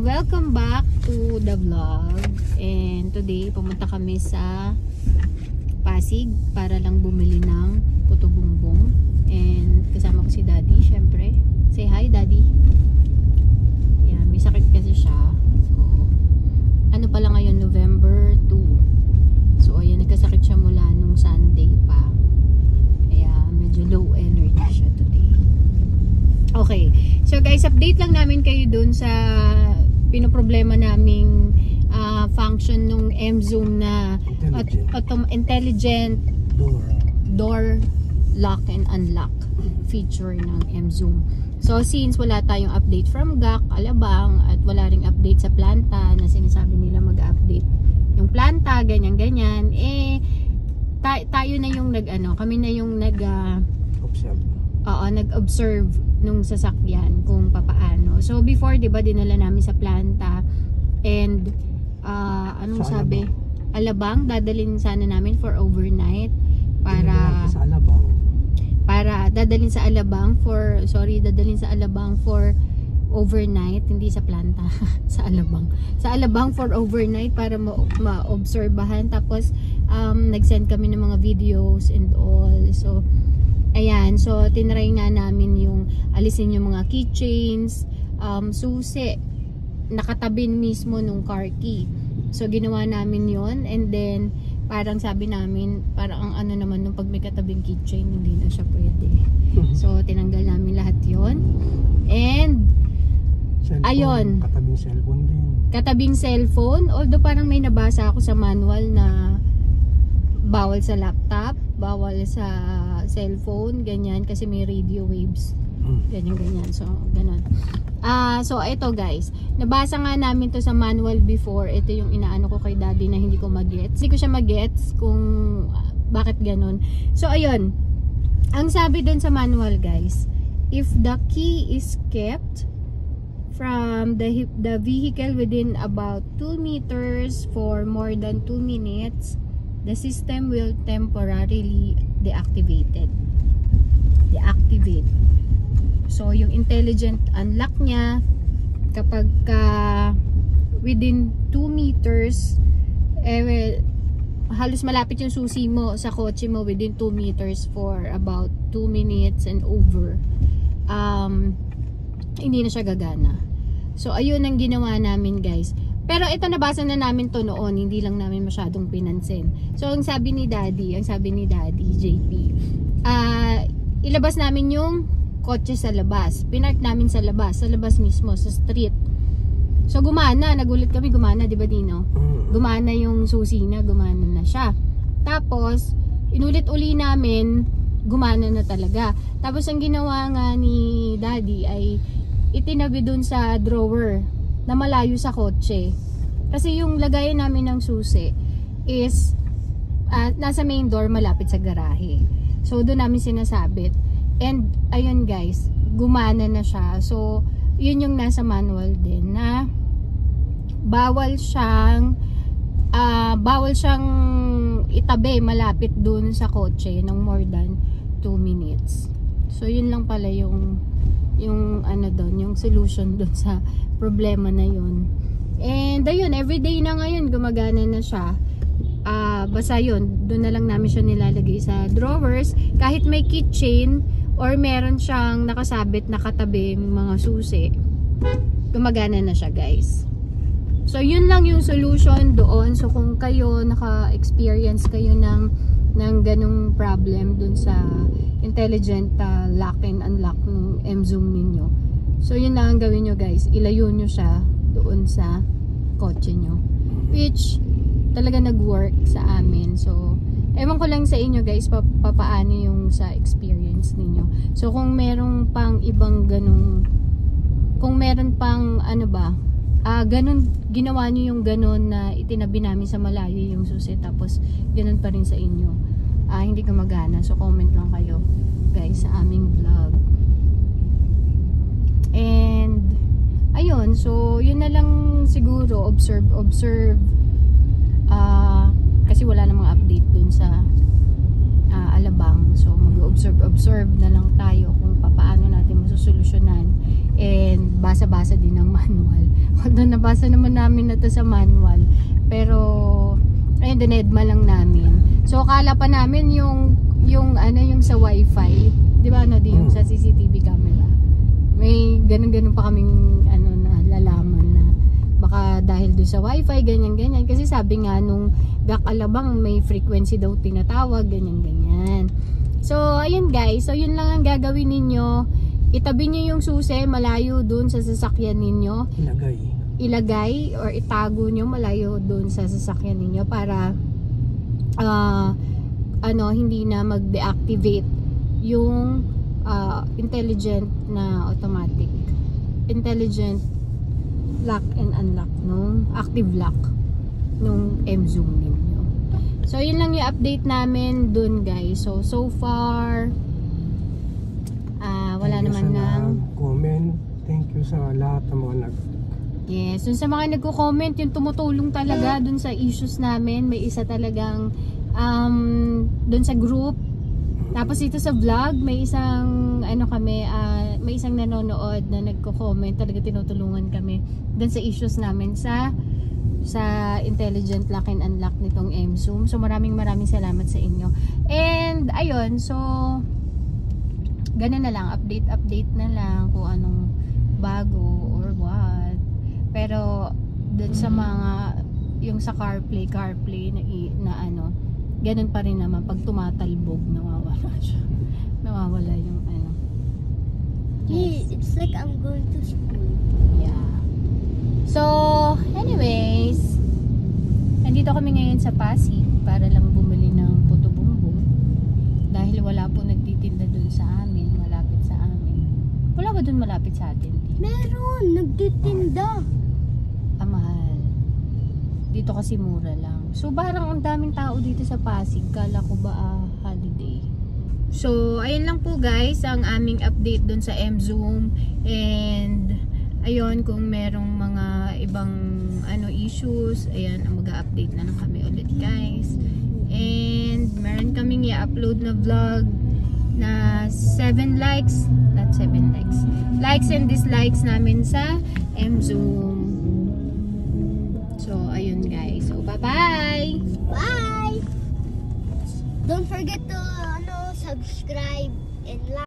welcome back to the vlog. And today, pumunta kami sa Pasig para lang bumili ng puto bumbong. And kasama ko si Daddy, syempre. Say hi, Daddy. Yan, may sakit kasi siya. So, ano pala ngayon, November 2. So, ayan, nagkasakit siya mula nung Sunday pa. Kaya, medyo low energy siya today. Okay. So, guys, update lang namin kayo dun sa pinoproblema naming function nung M-Zoom na intelligent door lock and unlock feature ng M-Zoom. So since wala tayong update from GAC, Alabang, at wala ring update sa planta na sinasabi nila mag-update yung planta, ganyan-ganyan, eh tayo na yung kami na yung nag-observe nung sasakyan kung papaano. So before, 'di ba, dinala namin sa planta and anong sabi? Alabang, dadalhin sana namin for overnight para dadalhin sa Alabang for overnight, hindi sa planta. sa Alabang for overnight para ma-obserbahan. Tapos nag-send kami ng mga videos and all. So ayan, so tinry nga namin yung alisin yung mga keychains, susi nakatabi mismo nung car key. So ginawa namin yon, and then parang sabi namin, parang ang naman nung pag may katabing keychain, hindi na siya pwede. So tinanggal namin lahat yon. And cellphone, ayun, katabing cellphone, although parang may nabasa ako sa manual na bawal sa laptop, bawal sa cellphone, ganyan, kasi may radio waves, ganyan. So ganon. So ito guys, nabasa nga namin to sa manual before. Ito yung inaano ko kay Daddy na hindi ko magets. Hindi ko siya magets kung bakit ganon. So ayun, ang sabi dun sa manual guys, if the key is kept from the vehicle within about 2 meters for more than 2 minutes, the system will temporarily deactivate. So yung intelligent unlock niya, kapag within 2 meters, halos malapit yung susi mo sa kotse mo within 2 meters for about 2 minutes and over, hindi na siya gagana. So ayun ang ginawa namin guys. Pero ito, nabasa na namin to noon, hindi lang namin masyadong pinansin. So ang sabi ni Daddy JP, ilabas namin yung kotse sa labas. Pinark namin sa labas mismo, sa street. So gumana, nagulat kami, gumana, 'di ba Dino? Gumana yung susi na, gumana na siya. Tapos inulit-uli namin, gumana na talaga. Tapos ang ginawa nga ni Daddy ay itinabi dun sa drawer na malayo sa kotse. Kasi yung lagayan namin ng susi is nasa main door malapit sa garahe. So doon namin sinasabit. And ayun guys, gumana na siya. So yun yung nasa manual din na bawal siyang itabi malapit dun sa kotse ng more than 2 minutes. So yun lang pala yung yung solution dun sa problema na yun. And ayun, everyday na ngayon gumagana na siya. Basta yun, doon na lang namin siya nilalagay sa drawers. Kahit may keychain or meron siyang nakasabit na katabi mga susi, gumagana na siya guys. So yun lang yung solution doon. So kung kayo naka-experience kayo ng ganung problem dun sa intelligent lock and unlock ng M-Zoom ninyo, so yun lang ang gawin nyo guys, ilayo nyo siya doon sa kotse nyo, which talaga nag-work sa amin. So ewan ko lang sa inyo guys, papaano yung sa experience ninyo. So kung merong pang ibang ganung, kung meron pang ganun, ginawa nyo yung ganun na itinabi namin sa malayo yung susi, tapos ganun pa rin sa inyo, hindi gumagana, so comment lang kayo guys sa aming vlog. And ayun, so yun na lang siguro, observe kasi wala namang update dun sa Alabang. So mag-observe na lang tayo kung paano natin masusolusyonan, and base magbasa-basa din ng manual. Although nabasa naman namin na to sa manual, pero ayun, dinedma lang namin. So akala pa namin yung sa wifi, di ba, ano, yung sa CCTV camera, may ganun pa kaming nalalaman na baka dahil doon sa wifi, ganyan. Kasi sabi nga nung GAC Alabang may frequency daw tinatawag, ganyan. So ayun guys, so yun lang ang gagawin ninyo. Itabi nyo yung susi malayo doon sa sasakyan ninyo. Ilagay or itago nyo malayo doon sa sasakyan ninyo para hindi na mag-deactivate yung intelligent lock and unlock nung active lock nung M-Zoom ninyo. So yun lang yung update namin dun guys. So far wala naman nang comment. Thank you sa lahat ng mga Yes, dun sa mga nagko-comment, yung tumutulong talaga dun sa issues namin. May isa talagang dun sa group. Tapos dito sa vlog, may isang may isang nanonood na nagko-comment, talaga tinutulungan kami dun sa issues namin sa intelligent lock and unlock nitong M-Zoom. So maraming salamat sa inyo. And ayun, so ganun na lang, update na lang kung anong bago or what. Pero dun sa mga yung sa CarPlay na ganun pa rin naman, pag tumatalbog nawawala siya. Nawawala yung Yes. It's like I'm going to school. Yeah. So, anyways, nandito kami ngayon sa Pasig para lang bumili ng puto bumbong dahil wala po nagtitinda dun sa amin, malapit sa amin. Wala ba dun malapit sa atin? Meron, nagtitinda. Mahal. Dito kasi mura lang. So, parang ang daming tao dito sa Pasig. Kala ko ba holiday? So, ayun lang po guys ang aming update dun sa M-Zoom. And ayun, kung merong mga ibang issues, ayan, mag-update na lang kami ulit guys. And meron kaming i-upload na vlog na 7 likes, not 7 likes, likes and dislikes namin sa M-Zoom. So, ayun guys. So, bye-bye! Bye! Don't forget to subscribe and like.